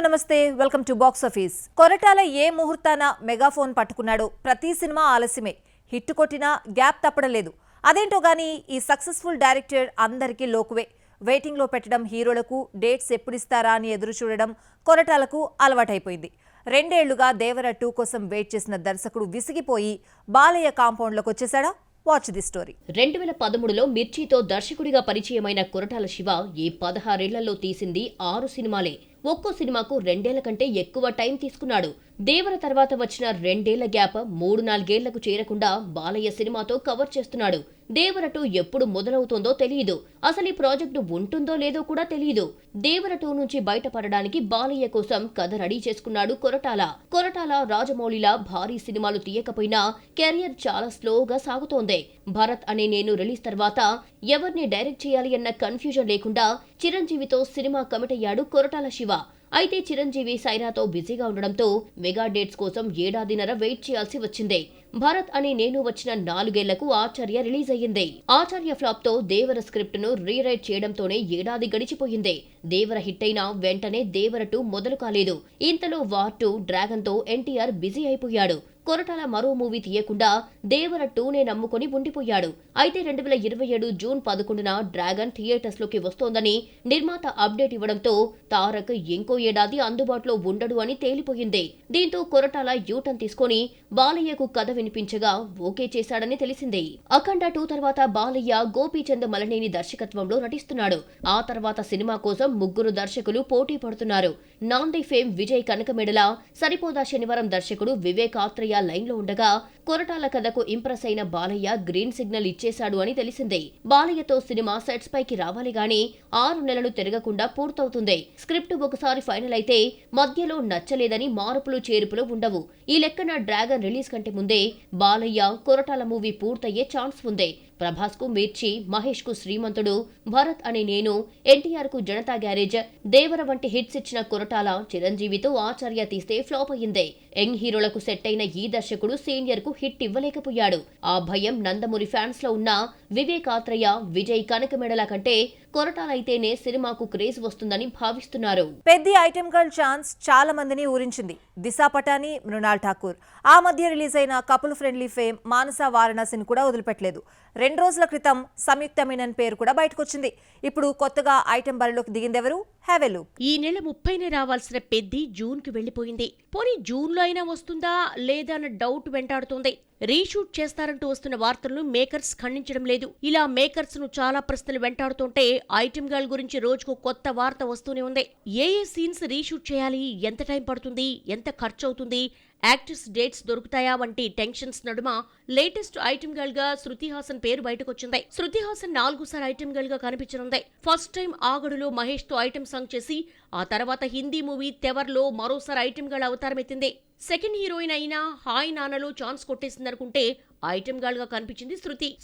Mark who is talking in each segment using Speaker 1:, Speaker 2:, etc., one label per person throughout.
Speaker 1: నమస్తే welcome to box office. Koratala ఏ ముహూర్తాన మెగాఫోన్ పట్టుకున్నాడో ప్రతి సినిమా ఆలస్యమే, హిట్ కొట్టినా గ్యాప్ తప్పడం లేదు. అదేంటో గానీ ఈ సక్సెస్ఫుల్ డైరెక్టర్ అందరికీ లోకువే. వెయిటింగ్ లో పెట్టడం హీరోలకు డేట్స్ ఎప్పుడిస్తారా అని ఎదురు చూడడం కొరటాలకు అలవాటైపోయింది. 2 ఏళ్లుగా దేవర 2 కోసం వెయిట్ చేసిన దర్శకుడు విసిగిపోయి బాలయ్య కాంపౌండ్లోకి వచ్చేశాడా? Watch the story.
Speaker 2: 2013లో మిర్చితో దర్శకుడిగా పరిచయమైన కొరటాల శివ ఈ 16 ఏళ్లలో తీసింది 6 సినిమాలే. ఒక్కో సినిమాకు 2 ఏళ్ల కంటే ఎక్కువ టైం తీసుకున్నాడు. దేవర తర్వాత వచ్చిన 2 ఏళ్ల గ్యాప్ 3-4 ఏళ్లకు చేరకుండా బాలయ్య సినిమాతో కవర్ చేస్తున్నాడు. దేవర 2 ఎప్పుడు మొదలవుతుందో తెలియదు. అసలు ఈ ప్రాజెక్టు ఉంటుందో లేదో కూడా తెలియదు. దేవర 2 నుంచి బయటపడడానికి బాలయ్య కోసం కథ రెడీ చేసుకున్నాడు కొరటాల. రాజమౌళిలా భారీ సినిమాలు తీయకపోయినా కెరియర్ చాలా స్లోగా సాగుతోంది. భరత్ అనే నేను రిలీజ్ తర్వాత ఎవరిని డైరెక్ట్ చేయాలి అన్న కన్ఫ్యూజన్ లేకుండా చిరంజీవితో సినిమా కమిట్ అయ్యాడు కొరటాల శివ. అయితే చిరంజీవి సైరాతో బిజీగా ఉండడంతో మెగా డేట్స్ కోసం 1.5 ఏళ్ల వెయిట్ చేయాల్సి వచ్చింది. భరత్ అనే నేను వచ్చిన 4 ఏళ్లకు ఆచార్య రిలీజ్ అయ్యింది. ఆచార్య ఫ్లాప్ తో దేవర స్క్రిప్ట్ ను రీరైట్ చేయడంతోనే 1 ఏడాది గడిచిపోయింది. దేవర హిట్ అయినా వెంటనే దేవర 2 మొదలు కాలేదు. ఇంతలో వార్ 2 డ్రాగన్ తో ఎన్టీఆర్ బిజీ అయిపోయాడు. కొరటాల మరో మూవీ తీయకుండా దేవర 2నే నమ్ముకొని ఉండిపోయాడు. అయితే 2027 జూన్ 11న డ్రాగన్ థియేటర్స్ లోకి వస్తోందని నిర్మాత అప్డేట్ ఇవ్వడంతో తారక్ ఇంకో ఏడాది అందుబాటులో ఉండడు అని తేలిపోయింది. దీంతో కొరటాల యూటర్న్ తీసుకొని బాలయ్యకు కథ వినిపించగా ఓకే చేశాడని తెలిసింది. అఖండ 2 తర్వాత బాలయ్య గోపీచంద్ మలనేని దర్శకత్వంలో నటిస్తున్నాడు. ఆ తర్వాత సినిమా కోసం 3 దర్శకులు పోటీ పడుతున్నారు. నాంది ఫేమ్ విజయ్ కనకమెడల, సరిపోదా శనివారం దర్శకుడు వివేక్ ఆత్రేయ లైన్ లో ఉండగా కొరటాల కథకు ఇంప్రెస్ అయిన బాలయ్య గ్రీన్ సిగ్నల్ ఇచ్చేశాడు అని తెలిసిందే. బాలయ్యతో సినిమా సెట్స్ పైకి రావాలి గానీ 6 నెలలు తిరగకుండా పూర్తవుతుంది. స్క్రిప్ట్ ఒకసారి ఫైనల్ అయితే మధ్యలో నచ్చలేదని మార్పులు చేర్పులు ఉండవు. ఈ లెక్కన డ్రాగన్ రిలీజ్ కంటే ముందే బాలయ్య కొరటాల మూవీ పూర్తయ్యే ఛాన్స్ ఉంది. ప్రభాస్ కు మిర్చి, మహేష్ కు శ్రీమంతుడు, భరత్ అనే నేను, ఎన్టీఆర్ కు జనతా గ్యారేజ్, దేవర వంటి హిట్స్ ఇచ్చిన కొరటాల చిరంజీవితో ఆచార్య తీస్తే ఫ్లాప్ అయ్యింది. యంగ్ హీరోలకు సెట్ అయిన ఈ దర్శకుడు సీనియర్ కు హిట్ ఇవ్వలేకపోయాడు. ఆ భయం నందమూరి ఫ్యాన్స్ లో ఉన్న వివేక్ ఆత్రేయ, విజయ్ కనకమెడల కంటే కొరటాల అయితేనే సినిమాకు క్రేజ్ వస్తుందని భావిస్తున్నారు.
Speaker 1: పెద్ద ఐటెం గర్ల్ ఛాన్స్ చాలా మందిని ఊరించింది. దిశా పటాని, మృణాల్ ఠాకూర్. ఆ మధ్య రిలీజ్ అయిన కపుల్ ఫ్రెండ్లీ ఫేమ్ మానస వారణాసిని కూడా వదిలిపెట్టలేదు. 2 రోజుల క్రితం సంయుక్త మీనన్ పేరు కూడా బయటకొచ్చింది. ఇప్పుడు కొత్తగా ఐటెం బరిలోకి దిగిందెవరు? హెవెలు.
Speaker 3: ఈ నెల 30నే రావాల్సిన పెద్ది జూన్ కి వెళ్లిపోయింది. పోనీ జూన్ లో అయినా వస్తుందా లేదా అన్న డౌట్ వెంటాడుతోంది. రీషూట్ చేస్తారంటూ వస్తున్న వార్తలను మేకర్స్ ఖండించడం లేదు. ఇలా మేకర్స్ ను చాలా ప్రశ్నలు వెంటాడుతుంటే ఐటెం గర్ల్ గురించి రోజుకు కొత్త వార్త వస్తూనే ఉంది. ఏ సీన్స్ రీషూట్ చేయాలి, ఎంత టైం పడుతుంది, ఎంత ఖర్చు అవుతుంది, యాక్టర్స్ డేట్స్ దొరుకుతాయా వంటి టెన్షన్స్ నడుమ లేటెస్ట్ ఐటెం గర్ల్ గా శృతి హాసన్ పేరు బయటకొచ్చింది. శృతి హాసన్ 4 సార్లు ఐటెం గర్ల్ గా కనిపించనుంది. ఫస్ట్ టైం ఆగడులో మహేష్ తో ఐటెం సాంగ్ చేసి ఆ తర్వాత హిందీ మూవీ తెవర్లో మరోసారి ఐటెం గర్ల్ అవతారం ఎత్తింది. సెకండ్ హీరోయిన్ అయినా హాయ్ నాన్నలో ఛాన్స్ కొట్టేసిందనుకుంటే ఐటెం గర్ల్ గా కనిపించింది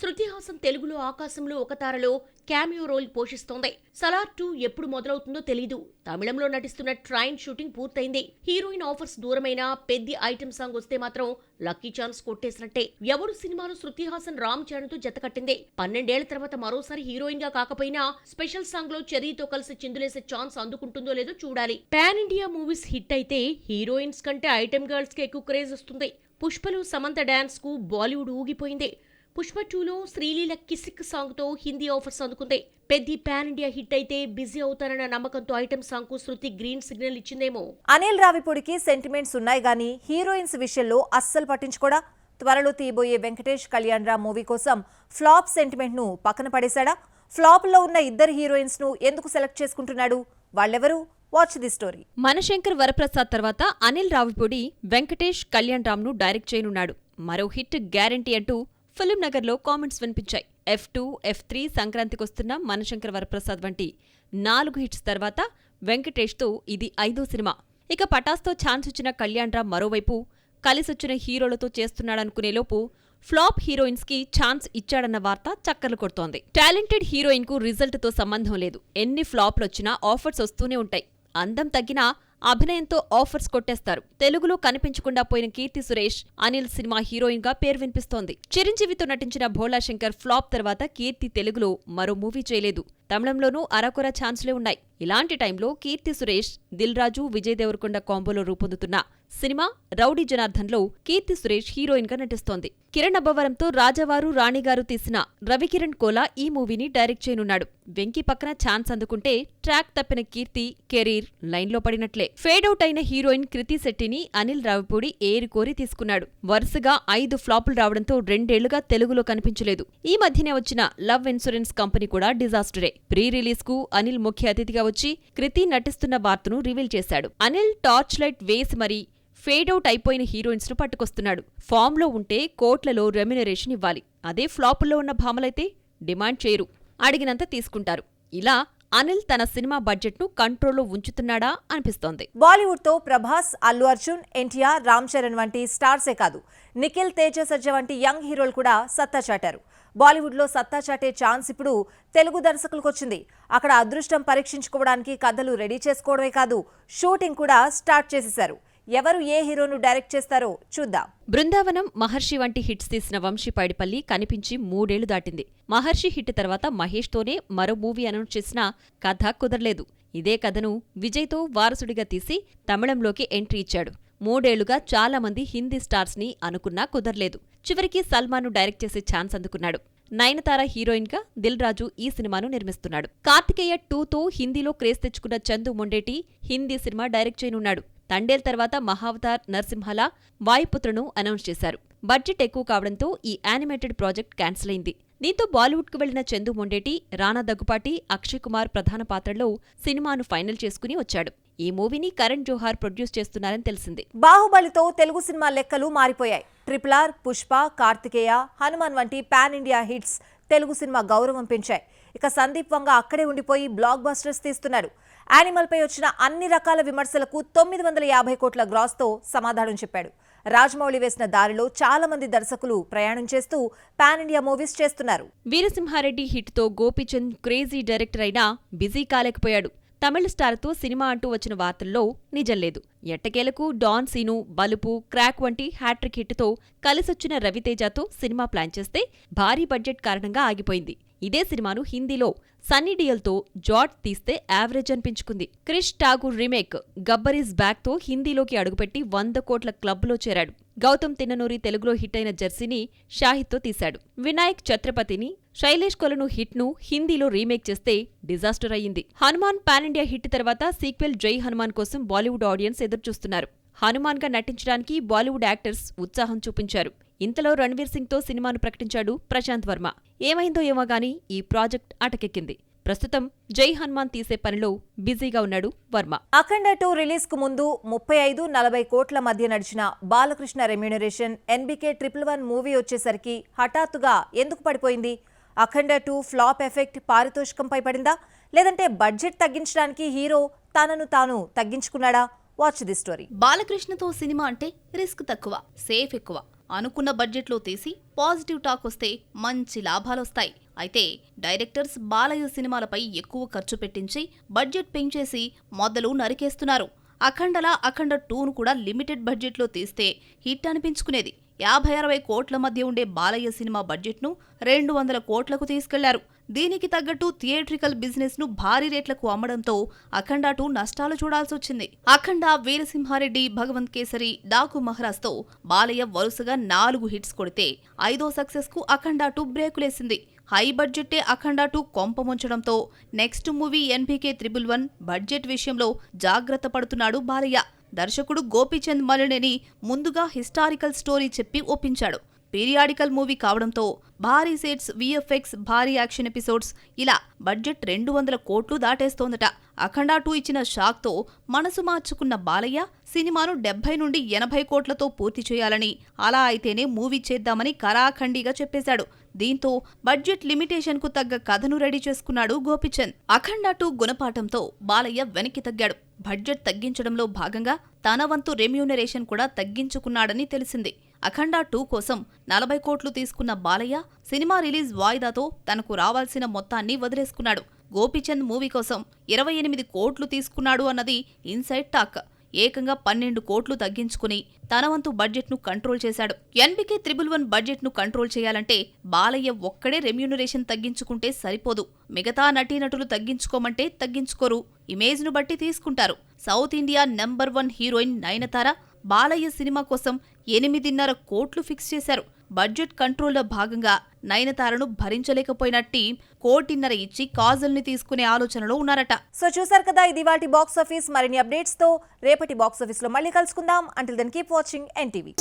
Speaker 3: శృతి హాసన్ తెలుగులో ఆకాశంలో ఒక తారలో క్యామియో రోల్ పోషిస్తోంది. సలార్ 2 ఎప్పుడు మొదలవుతుందో తెలీదు. తమిళంలో నటిస్తున్న ట్రైన్ షూటింగ్ పూర్తయింది. హీరోయిన్ ఆఫర్స్ దూరమైన పెద్ద ఐటెం సాంగ్ వస్తే మాత్రం లక్కీ ఛాన్స్ కొట్టేసినట్టే. ఎవడు సినిమాలో శృతి హాసన్ రామ్ చరణ్ తో జతకట్టింది. 12 ఏళ్ల తర్వాత మరోసారి హీరోయిన్ గా కాకపోయినా స్పెషల్ సాంగ్ లో చెర్రీతో కలిసి చిందులేసే ఛాన్స్ అందుకుంటుందో లేదో చూడాలి. పాన్ ఇండియా మూవీస్ హిట్ అయితే హీరోయిన్స్ కంటే ఐటెం గర్ల్స్ కి ఎక్కువ క్రేజ్ వస్తుంది. పుష్పలో సమంత డాన్స్ కు బాలీవుడ్ ఊగిపోయింది. పుష్ప 2లో శ్రీలీల కిసిక్ సాంగ్ తో హిందీ ఆఫర్స్ అందుకుంది. పెద్ద పాన్ ఇండియా హిట్ అయితే బిజీ అవుతారన్న నమ్మకంతో ఐటెం సాంగ్ కు శృతి గ్రీన్ సిగ్నల్ ఇచ్చిందేమో.
Speaker 1: అనిల్ రావిపూడికి సెంటిమెంట్స్ ఉన్నాయి గానీ హీరోయిన్స్ విషయంలో అస్సలు పట్టించుకోడా? త్వరలో తీయబోయే వెంకటేష్ కళ్యాణ్ రామ్ మూవీ కోసం ఫ్లాప్ సెంటిమెంట్ ను పక్కన పడేశాడా? ఫ్లాప్ లో ఉన్న 2 హీరోయిన్స్ ను ఎందుకు సెలెక్ట్ చేసుకుంటున్నాడు? వాళ్ళెవరు? Watch the story.
Speaker 4: Manashankar Varaprasad తర్వాత అనిల్ రావిపూడి వెంకటేష్ కళ్యాణ్ రామ్ ను డైరెక్ట్ చేయనున్నాడు. మరో హిట్ గ్యారంటీ అంటూ ఫిలిం నగర్ లో కామెంట్స్ వినిపించాయి. F2, F3 సంక్రాంతికొస్తున్న మనశంకర్ వరప్రసాద్ వంటి 4 హిట్స్ తర్వాత వెంకటేష్ తో ఇది 5వ సినిమా. ఇక పటాస్తో ఛాన్స్ ఇచ్చిన కళ్యాణ్ రామ్ మరోవైపు కలిసొచ్చిన హీరోలతో చేస్తున్నాడనుకునేలోపు ఫ్లాప్ హీరోయిన్స్ కి ఛాన్స్ ఇచ్చాడన్న వార్త చక్కర్లు కొడుతోంది. టాలెంటెడ్ హీరోయిన్ కు రిజల్ట్ తో సంబంధం లేదు. ఎన్ని ఫ్లాప్లొచ్చినా ఆఫర్స్ వస్తూనే ఉంటాయి. అందం తగ్గినా అభినయంతో ఆఫర్స్ కొట్టేస్తారు. తెలుగులో కనిపించకుండా పోయిన కీర్తి సురేష్ అనిల్ సినిమా హీరోయిన్ గా పేరు వినిపిస్తోంది. చిరంజీవితో నటించిన భోళా శంకర్ ఫ్లాప్ తర్వాత కీర్తి తెలుగులో మరో మూవీ చేయలేదు. తమిళంలోనూ అరకొర ఛాన్సులే ఉన్నాయి. ఇలాంటి టైంలో కీర్తి సురేష్, దిల్ రాజు, విజయ్ దేవరకొండ కాంబోలో రూపొందుతున్న cinema rowdy జనార్దన్లో Keerthy Suresh heroine గా నటిస్తోంది. కిరణ్ అబ్బవరంతో రాజావారు, రాణిగారు తీసిన రవికిరణ్ కోలా ఈ మూవీని డైరెక్ట్ చేయనున్నాడు. వెంకీ పక్కన ఛాన్స్ అందుకుంటే ట్రాక్ తప్పిన కీర్తి కెరీర్ లైన్లో పడినట్లే. ఫేడౌట్ అయిన హీరోయిన్ కృతి శెట్టిని అనిల్ రావిపూడి ఏరికోరి తీసుకున్నాడు. వరుసగా 5 ఫ్లాపులు రావడంతో 2 ఏళ్లుగా తెలుగులో కనిపించలేదు. ఈ మధ్యనే వచ్చిన లవ్ ఇన్సూరెన్స్ కంపెనీ కూడా డిజాస్టరే. ప్రీ రిలీజ్ కు అనిల్ ముఖ్య అతిథిగా వచ్చి కృతి నటిస్తున్న వార్తను రివీల్ చేశాడు. అనిల్ టార్చ్ లైట్ వేసి మరీ ఫేడౌట్ అయిపోయిన హీరోయిన్స్ ను పట్టుకొస్తున్నాడు. ఫామ్ లో ఉంటే కోట్లలో రెమ్యునరేషన్ ఇవ్వాలి. అదే ఫ్లాపుల్లో ఉన్న భామలైతే డిమాండ్ చేయరు, అడిగినంత తీసుకుంటారు. ఇలా అనిల్ తన సినిమా బడ్జెట్ ను కంట్రోల్లో ఉంచుతున్నాడా అనిపిస్తోంది.
Speaker 1: బాలీవుడ్ తో ప్రభాస్, అల్లు అర్జున్, ఎన్టీఆర్, రామ్ చరణ్ వంటి స్టార్సే కాదు, నిఖిల్, తేజ సజ్జ వంటి యంగ్ హీరోలు కూడా సత్తా చాటారు. బాలీవుడ్లో సత్తా చాటే ఛాన్స్ ఇప్పుడు తెలుగు దర్శకులకు వచ్చింది. అక్కడ అదృష్టం పరీక్షించుకోవడానికి కథలు రెడీ చేసుకోవడమే కాదు, షూటింగ్ కూడా స్టార్ట్ చేసేశారు. ఎవరు ఏ హీరోను డైరెక్ట్ చేస్తారో చూద్దాం.
Speaker 4: బృందావనం, మహర్షి వంటి హిట్స్ తీసిన వంశీ పైడిపల్లి కనిపించి 3 ఏళ్లు దాటింది. మహర్షి హిట్ తర్వాత మహేష్ తోనే మరో మూవీ అనౌన్స్ చేసినా కథ కుదరలేదు. ఇదే కథను విజయ్తో వారసుడిగా తీసి తమిళంలోకి ఎంట్రీ ఇచ్చాడు. 3 ఏళ్లుగా చాలా మంది హిందీ స్టార్స్ ని అనుకున్నా కుదరలేదు. చివరికి సల్మాన్ను డైరెక్ట్ చేసే ఛాన్స్ అందుకున్నాడు. నయనతార హీరోయిన్ గా దిల్ రాజు ఈ సినిమాను నిర్మిస్తున్నాడు. కార్తికేయ 2తో హిందీలో క్రేజ్ తెచ్చుకున్న చందు మొండేటి హిందీ సినిమా డైరెక్ట్ చేయనున్నాడు. తండేల్ తర్వాత మహావతార్, నరసింహల, వాయుపుత్రను అనౌన్స్ చేశారు. బడ్జెట్ ఎక్కువ కావడంతో ఈ యానిమేటెడ్ ప్రాజెక్ట్ క్యాన్సిల్ అయింది. దీంతో బాలీవుడ్కు వెళ్లిన చందు మొండేటి, రానా దగ్గుపాటి, అక్షయ్ కుమార్ ప్రధాన పాత్రలో సినిమాను ఫైనల్ చేసుకుని వచ్చాడు. ఈ మూవీని కరణ్ జోహార్ ప్రొడ్యూస్ చేస్తున్నారని తెలిసింది.
Speaker 1: బాహుబలితో తెలుగు సినిమా లెక్కలు మారిపోయాయి. RRR, పుష్ప, కార్తికేయ, హనుమాన్ వంటి pan India hits Telugu cinema గౌరవం పెంచాయి. ఇక సందీప్ వంగ అక్కడే ఉండిపోయి బ్లాక్ బస్టర్స్ తీస్తున్నారు. యానిమల్ పై వచ్చిన అన్ని రకాల విమర్శలకు 950 కోట్ల గ్రాస్ తో సమాధానం చెప్పాడు. రాజమౌళి వేసిన దారిలో చాలా మంది దర్శకులు ప్రయాణం చేస్తూ పాన్ ఇండియా మూవీస్ చేస్తున్నారు.
Speaker 4: వీరసింహారెడ్డి హిట్ తో గోపీచంద్ క్రేజీ డైరెక్టర్ అయినా బిజీ కాలేకపోయాడు. తమిళ స్టార్తో సినిమా అంటూ వచ్చిన వార్తల్లో నిజం లేదు. ఎట్టకేలకు డాన్ సీను, బలుపు, క్రాక్ వంటి హ్యాట్రిక్ హిట్తో కలిసొచ్చిన రవితేజతో సినిమా ప్లాన్ చేస్తే భారీ బడ్జెట్ కారణంగా ఆగిపోయింది. ఇదే సినిమాను హిందీలో సన్నీ డియోల్తో జాట్ తీస్తే యావరేజ్ అనిపించుకుంది. క్రిష్ ఠాగూర్ రీమేక్ గబ్బర్ ఈజ్ బ్యాక్తో హిందీలోకి అడుగుపెట్టి 100 కోట్ల క్లబ్లో చేరాడు. గౌతమ్ తిన్ననూరి తెలుగులో హిట్ అయిన జెర్సీని షాహిద్తో తీశాడు. వినాయక్ ఛత్రపతిని, శైలేష్ కొలను హిట్ను హిందీలో రీమేక్ చేస్తే డిజాస్టర్ అయ్యింది. హనుమాన్ పాన్ ఇండియా హిట్ తర్వాత సీక్వెల్ జై హనుమాన్ కోసం బాలీవుడ్ ఆడియన్స్ ఎదురుచూస్తున్నారు. హనుమాన్గా నటించడానికి బాలీవుడ్ యాక్టర్స్ ఉత్సాహం చూపించారు. ఇంతలో రణ్వీర్ సింగ్తో సినిమాను ప్రకటించాడు ప్రశాంత్ వర్మ. ఏమైందో ఏమో గానీ ఈ ప్రాజెక్ట్ అటకెక్కింది. ప్రస్తుతం జై హనుమాన్ తీసే పనిలో బిజీగా ఉన్నాడు వర్మ.
Speaker 1: అఖండ 2 రిలీజ్ కు ముందు 35-40 కోట్ల మధ్య నడిచిన బాలకృష్ణ రెమ్యూనరేషన్ NBK 111 మూవీ వచ్చేసరికి హఠాత్తుగా ఎందుకు పడిపోయింది? అఖండ 2 ఫ్లాప్ ఎఫెక్ట్ పారితోషికంపై పడిందా, లేదంటే బడ్జెట్ తగ్గించడానికి హీరో తనను తాను తగ్గించుకున్నాడా? Watch the story.
Speaker 5: బాలకృష్ణతో సినిమా అంటే రిస్క్ తక్కువ, సేఫ్ ఎక్కువ. అనుకున్న బడ్జెట్లో తీసి పాజిటివ్ టాక్ వస్తే మంచి లాభాలొస్తాయి. అయితే డైరెక్టర్స్ బాలయ్య సినిమాలపై ఎక్కువ ఖర్చు పెట్టించి బడ్జెట్ పెంచేసి మొదలు నరికేస్తున్నారు. అఖండలా అఖండ 2ను కూడా లిమిటెడ్ బడ్జెట్లో తీస్తే హిట్ అనిపించుకునేది. 50-60 కోట్ల మధ్య ఉండే బాలయ్య సినిమా బడ్జెట్ను 200 కోట్లకు తీసుకెళ్లారు. దీనికి తగ్గట్టు థియేట్రికల్ బిజినెస్ ను భారీ రేట్లకు అమ్మడంతో అఖండ 2 నష్టాలు చూడాల్సొచ్చింది. అఖండ, వీరసింహారెడ్డి, భగవంత్ కేసరి, డాకు మహారాజ్తో బాలయ్య వరుసగా 4 హిట్స్ కొడితే 5వ సక్సెస్ కు అఖండ 2 బ్రేకులేసింది. హై బడ్జెట్టే అఖండ 2 కొంపముంచడంతో నెక్స్ట్ మూవీ NBK 111 బడ్జెట్ విషయంలో జాగ్రత్త పడుతున్నాడు బాలయ్య. దర్శకుడు గోపీచంద్ మలినేని ముందుగా హిస్టారికల్ స్టోరీ చెప్పి ఒప్పించాడు. పీరియాడికల్ మూవీ కావడంతో భారీ సెట్స్, VFX, భారీ యాక్షన్ ఎపిసోడ్స్, ఇలా బడ్జెట్ 200 కోట్లు దాటేస్తోందట. అఖండ 2 ఇచ్చిన షాక్తో మనసు మార్చుకున్న బాలయ్య సినిమాను 70-80 కోట్లతో పూర్తి చేయాలని, అలా అయితేనే మూవీ చేద్దామని కరాఖండిగా చెప్పేశాడు. దీంతో బడ్జెట్ లిమిటేషన్ కు తగ్గ కథను రెడీ చేసుకున్నాడు గోపీచంద్. అఖండ 2 గుణపాఠంతో బాలయ్య వెనక్కి తగ్గాడు. బడ్జెట్ తగ్గించడంలో భాగంగా తన వంతు రెమ్యూనరేషన్ కూడా తగ్గించుకున్నాడని తెలిసింది. అఖండ 2 కోసం 40 కోట్లు తీసుకున్న బాలయ్య సినిమా రిలీజ్ వాయిదాతో తనకు రావాల్సిన మొత్తాన్ని వదిలేసుకున్నాడు. గోపీచంద్ మూవీ కోసం 28 కోట్లు తీసుకున్నాడు అన్నది ఇన్సైడ్ టాక్. ఏకంగా 12 కోట్లు తగ్గించుకుని తన వంతు బడ్జెట్ను కంట్రోల్ చేశాడు. ఎన్బికే 111 బడ్జెట్ను కంట్రోల్ చేయాలంటే బాలయ్య ఒక్కడే రెమ్యూనరేషన్ తగ్గించుకుంటే సరిపోదు. మిగతా నటీనటులు తగ్గించుకోమంటే తగ్గించుకోరు. ఇమేజ్ను బట్టి తీసుకుంటారు. South India number 1 heroine Nayanthara Balayya cinema కోసం 8.5 కోట్లు ఫిక్స్ చేశారు. బడ్జెట్ కంట్రోల్లో భాగంగా నయనతారను భరించలేకపోయిన టీం 1.5 కోట్లు ఇచ్చి కాజల్ని తీసుకునే ఆలోచనలో ఉన్నారట.
Speaker 1: సో చూసారు కదా, ఇది వాటి బాక్స్ ఆఫీస్. మరిన్ని అప్డేట్స్ తో రేపటి బాక్స్ ఆఫీస్ లో మళ్ళీ కలుసుకుందాం. Until then keep watching NTV.